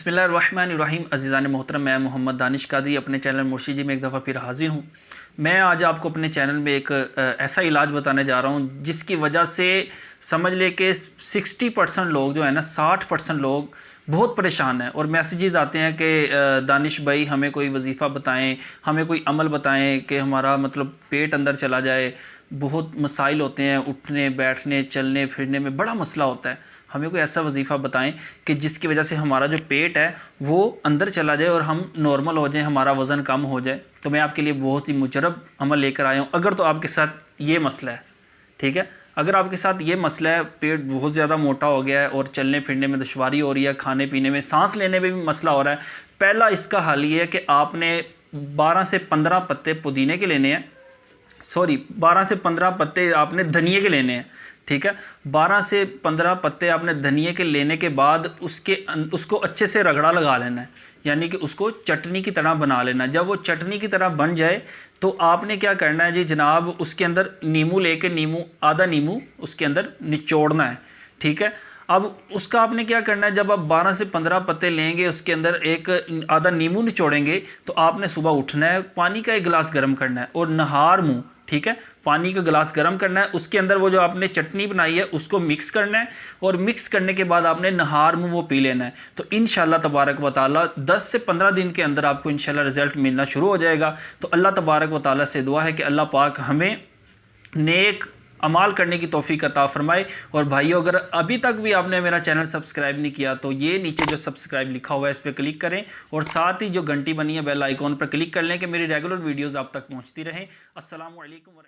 बिस्मिल्लाहिर्रहमानिर्रहीम। अज़ीज़ान मोहतरम, मैं मोहम्मद दानिश कादरी अपने चैनल मुर्शिद जी में एक दफ़ा फिर हाजिर हूँ। मैं आज आपको अपने चैनल में एक ऐसा इलाज बताने जा रहा हूँ जिसकी वजह से समझ ले कि 60% लोग जो है ना, 60% लोग बहुत परेशान हैं और मैसेजेस आते हैं कि दानिश भाई हमें कोई वजीफ़ा बताएं, हमें कोई अमल बताएं कि हमारा मतलब पेट अंदर चला जाए। बहुत मसाइल होते हैं, उठने बैठने चलने फिरने में बड़ा मसला होता है। हमें कोई ऐसा वजीफ़ा बताएं कि जिसकी वजह से हमारा जो पेट है वो अंदर चला जाए और हम नॉर्मल हो जाएं, हमारा वज़न कम हो जाए। तो मैं आपके लिए बहुत ही मुजरब अमल लेकर आया हूँ। अगर तो आपके साथ ये मसला है, ठीक है, अगर आपके साथ ये मसला है, पेट बहुत ज़्यादा मोटा हो गया है और चलने फिरने में दुश्वारी हो रही है, खाने पीने में, सांस लेने में भी मसला हो रहा है, पहला इसका हल ये है कि आपने 12 से 15 पत्ते पुदीने के लेने हैं। 12 से 15 पत्ते आपने धनिए के लेने हैं, ठीक है। 12 से 15 पत्ते आपने धनिए के लेने के बाद उसको अच्छे से रगड़ा लगा लेना है, यानी कि उसको चटनी की तरह बना लेना है। जब वो चटनी की तरह बन जाए तो आपने क्या करना है जी जनाब, उसके अंदर नींबू लेके आधा नींबू उसके अंदर निचोड़ना है, ठीक है। अब उसका आपने क्या करना है, जब आप 12 से 15 पत्ते लेंगे, उसके अंदर एक आधा नींबू निचोड़ेंगे, तो आपने सुबह उठना है, पानी का एक गिलास गर्म करना है और नहार मुँह, ठीक है, पानी का गिलास गर्म करना है, उसके अंदर वो जो आपने चटनी बनाई है उसको मिक्स करना है और मिक्स करने के बाद आपने नहार मुँह वो पी लेना है। तो इंशाल्लाह तबारक व तआला 10 से 15 दिन के अंदर आपको इंशाल्लाह रिज़ल्ट मिलना शुरू हो जाएगा। तो अल्लाह तबारक व तआला से दुआ है कि अल्लाह पाक हमें नेक अमाल करने की तौफीक अता फरमाए। और भाइयों, अगर अभी तक भी आपने मेरा चैनल सब्सक्राइब नहीं किया तो ये नीचे जो सब्सक्राइब लिखा हुआ है इस पर क्लिक करें और साथ ही जो घंटी बनी है बेल आइकॉन पर क्लिक कर लें कि मेरी रेगुलर वीडियोज़ आप तक पहुँचती रहें। अस्सलामु अलैकुम।